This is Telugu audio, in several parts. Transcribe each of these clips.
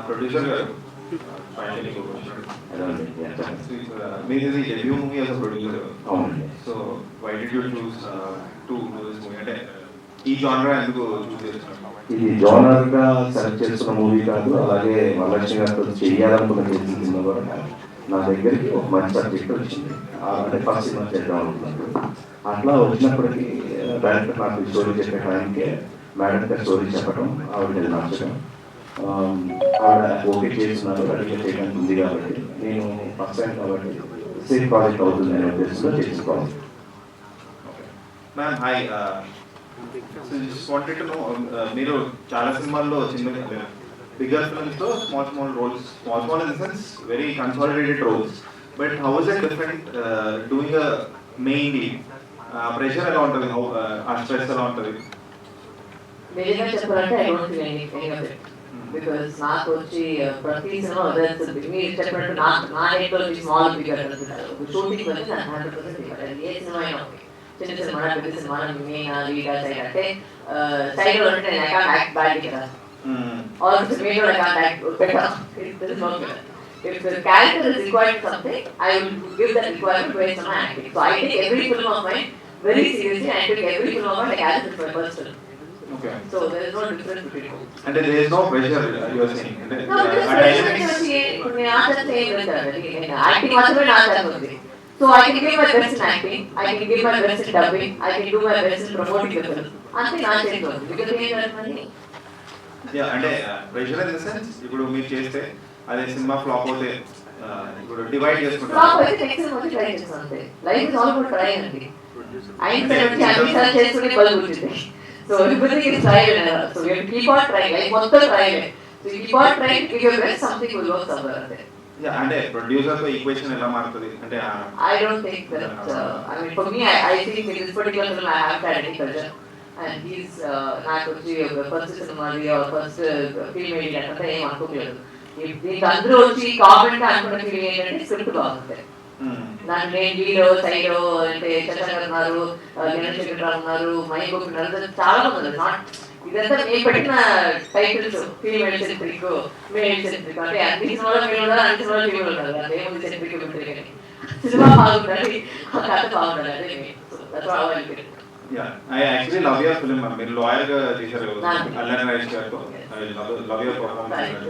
ప్రొడ్యూసర్ గారు ఫైనల్లీ మీది debut movie as a producer. అవునండి. So why did you choose to do this movie? అంటే ఈ జానరా ఎందుకు చూస్ చేస్తున్నారు? ఇది జోనర్ గా సెలెక్ట్ చేసుకున్న మూవీ కాదు, అలాగే వరలక్ష్మి గారితో చేయాలనుకున్న చేసిన సినిమా కూడా కాదు. నా దగ్గరికి ఒక మంచి సబ్జెక్ట్ వచ్చింది, అంటే ఫస్ట్ సినిమా చేద్దాం అనుకున్నప్పుడు. అట్లా వచ్చినప్పటికీ డైరెక్టర్ నాకు స్టోరీ చెప్పే టైంకే మేడం గారు స్టోరీ చెప్పడం, ఆవిడ నచ్చడం, ఆవిడ ఓకే చేస్తున్నారు, రెడీగా చేయడానికి ఉంది కాబట్టి నేను ఫస్ట్ టైం కాబట్టి సేమ్ ప్రాజెక్ట్ అవుతుంది అనే ఉద్దేశంలో చేసుకోవాలి. Ma'am hi, so just wanted to know, మీరు చాలా సినిమాల్లో చిన్న బిగ్గర్ ఫిల్మ్స్లో small roles, small in the sense very consolidated roles, but how is it different doing a main lead? Pressure ఎలా ఉంటుంది, ఆ స్ట్రెస్ ఎలా ఉంటుంది? నిజంగా చెప్పాలంటే I don't feel any of it, because నాకు వచ్చి ప్రతి సినిమా వదలుతుంది. మీరు చెప్పినట్టు నా హెడ్లో స్మాల్ బిగ్గర్ అనుకుంటారు, షూటింగ్ వచ్చి నాకు 100% ఇవ్వాలి. ఏ సినిమా అయినా ఓకే, చిన్న సినిమా పెద్ద సినిమా మెయిన్ లీడర్ సైడ్ అంటే సైడ్ అంటే నేను ఐ కాంట్ యాక్ట్ బ్యాడ్ కదా, or main I can't act better. It is not better. If the character is required something, I will give that requirement based on my acting. So I take every film of mine very seriously, and I take every film of mine like as if it's my first film. Okay. So there is no difference between them. And there is no pressure, you are saying? No, there is pressure. నేను ఆచరిస్తే ఏం లేదు, యాక్టింగ్ మాత్రమే నా ఆచరణ ఉంది. So I can give my best in acting, I can give my best in dubbing, I can do my best in promoting the film. అంతే నా చేతిలో ఉంది. Because ఏం జరుగుతుంది? అంటే ప్రెషర్ ఇన్ ద సెన్స్, ఇప్పుడు మీరు చేస్తే అదే సినిమా ఫ్లాప్ అవుతే ఇప్పుడు డివైడ్ చేసుకుంటారు. ఫ్లాప్ అయితే నెక్స్ట్ సినిమా ట్రై చేస్తాను అంతే. Life is all about trying అండి. ఐన్స్టైన్ వచ్చి అన్నిసార్లు చేసుకుని బల్బ్ వచ్చింది. So everything is trial and so you keep on trying. Life మొత్తం trial. So keep on trying, give your best, something will work somewhere అంతే. అంటే ప్రొడ్యూసర్ తో ఈక్వేషన్ ఎలా మారుతుంది అంటే? I don't think that I mean for me I think in this particular film I have had any pressure, and he's నాకు వచ్చి ఫస్ట్ సినిమా ఫస్ట్ ఫిల్మ్ ఏంటంటే ఏం అనుకోలేదు. దీనికి అందరూ వచ్చి కామెంట్ అనుకున్న ఫీల్ ఏంటంటే స్క్రిప్ట్ బాగుంటుంది. దాని నేను లీడో సైడో అంటే చంద్రగారు ఉన్నారు, జ్ఞానశేఖర్ ఉన్నారు, మైగోప్ ఉన్నారు, చాలా మంది ఉన్నారు. నాట్ ఇదంతా నేను పెట్టిన titles female centric, male centric, అంటే అన్ని సినిమాలో మేల్ ఉన్నారు, అన్ని సినిమాలో ఫీమేల్ ఉన్నారు. అదేముంది సెంట్రిక్ ఉంటుంది కానీ సినిమా బాగుంటుంది, ఆ కథ బాగుంటుంది. అదే main. I actually love your film. మీరు లాయర్ గా చేశారు అల్లరి రాజేష్ గారితో. Love your performance.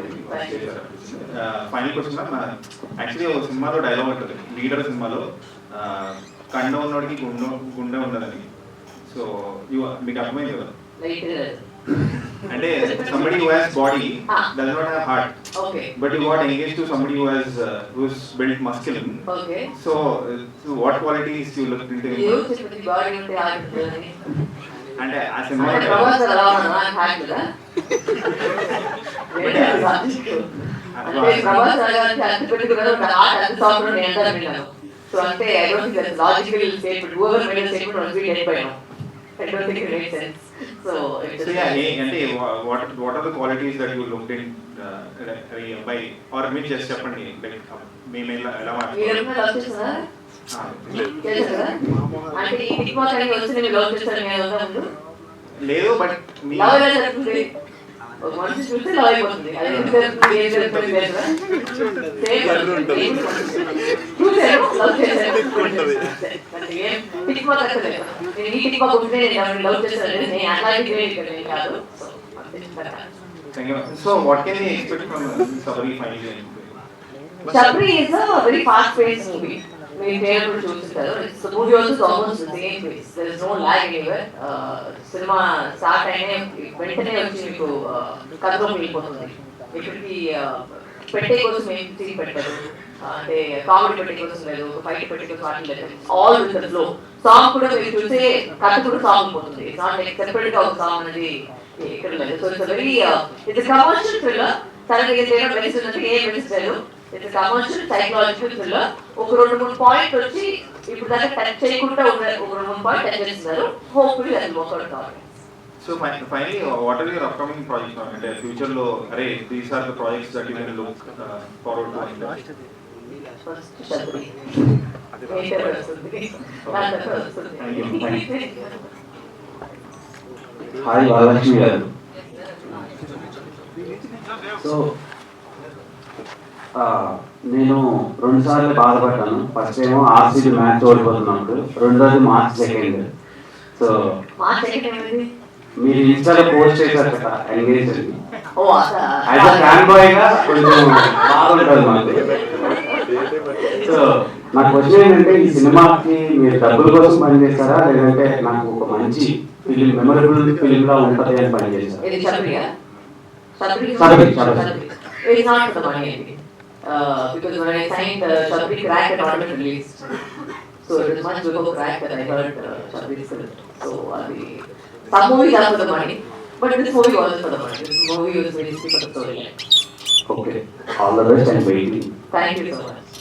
Final question ma'am, actually ఒక సినిమాలో డైలాగ్ ఉంటుంది, లీడర్ సినిమాలో, కండ ఉన్నోడికి గుండె ఉండదని. సో మీకు అర్థమైంది కదా? అంటే somebody who has body does not have heart. Okay. But you got engaged to somebody who has who's built musculine. Okay. So what qualities you looked into? You చెప్పి బాడీ ఉంటే ఆడుతుంది. అంటే ఆ సినిమా ప్రభాస్ అలా ఉన్నాడు హ్యాక్ కదా. అంటే ప్రభాస్ అలా అంటే పెట్టుకున్నాడు, ఒక ఆర్ట్ అంత సాఫ్ట్ నేను అంటాను విన్నాను. సో అంటే I don't think that's logical statement. Whoever made a statement was being dead by now. I don't think it makes sense. So yeah, అంటే what are the qualities that you looked in by or me just చెప్పండి, like మేము ఎలా మాట్లాడుతున్నా అంటే ఈ టిక్ మార్క్ అని వచ్చి నేను లవ్ చేస్తాను నేను ముందు లేదు, బట్ లవ్ ఎలా జరుగుతుంది? ఒక మనిషి చూస్తే లవ్ అయిపోతుంది. అది ఎందుకు జరుగుతుంది, ఏం జరుగుతుంది లేదు చూసాను లవ్ చేశాను అంటే ఏం టిక్ మార్క్ అక్కర్లేదు. నేను ఈ టిక్ మార్క్ ఉంటే నేను లవ్ చేస్తాను, నేను అట్లాంటి నేను కాదు. So what can we expect from Sabri finally? Sabri is a very fast-paced movie. We failed to choose it. The movie also is almost the same pace. There is no lag anywhere. Cinema start అయినే వెంటనే వచ్చి మీకు కథలో వెళ్ళిపోతుంది. ఇక్కడికి పెట్టే కోసం ఏం తీసి పెట్టారు అంటే కామెడీ పెట్టే కోసం లేదు, ఫైట్ పెట్టే కోసం వాటి లేదు. All with the flow. Song కూడా మీరు చూస్తే కథ కూడా సాంగ్ పోతుంది. ఇట్స్ నాట్ లైక్ సెపరేట్ గా ఒక సాంగ్ అనేది ఇక్కడ లేదు. So it's very it's commercial thriller. సరే చేయడం వెలిసినట్టు ఏం వెలిస్తారు. It's commercial psychological thriller. ఒక 2-3 పాయింట్ వచ్చి ఇప్పుడు దాకా టచ్ చేయకుండా ఒక 2-3 పాయింట్ టచ్ చేస్తున్నారు. హోప్ఫుల్లీ అది వర్కౌట్ కావాలి. So finally, what are your upcoming projects now? And future lo, array these are the projects that you can look forward to. First Sabri. Hi, Varachi garu. So నేను 2 సార్లు బాధపడ్డాను. ఫస్ట్ ఏమో ఆర్సీబీ మ్యాచ్ ఓడిపోతున్నప్పుడు, రెండోది మార్చ్ 2. సో మార్చ్ సెకండ్ ఏమైంది? మీరు ఇన్స్టాలో పోస్ట్ చేశారు కదా ఎంగేజ్ అని. ఓ అసలు యాజ్ అ ఫ్యాన్ బాయ్గా కొంచెం బాగుంటుంది మాకు. సో నా క్వశ్చన్ ఏంటంటే, ఈ సినిమాకి మీరు డబ్బుల కోసం పనిచేస్తారా, లేదంటే నాకు ఒక మంచి ఫిలిం, మెమరబుల్ ఫిలింలా ఉంటుంది అని పనిచేస్తారా? ఇది Shapriya. Shabri. It's not for the money, I think. Because when I signed, Shabri cracked and not been released. So it was much before crack that I heard Shabri's film. So some movies are for the money, but this movie wasn't for the money. This movie was basically for the storyline. Okay. All the best and waiting. Thank you so much.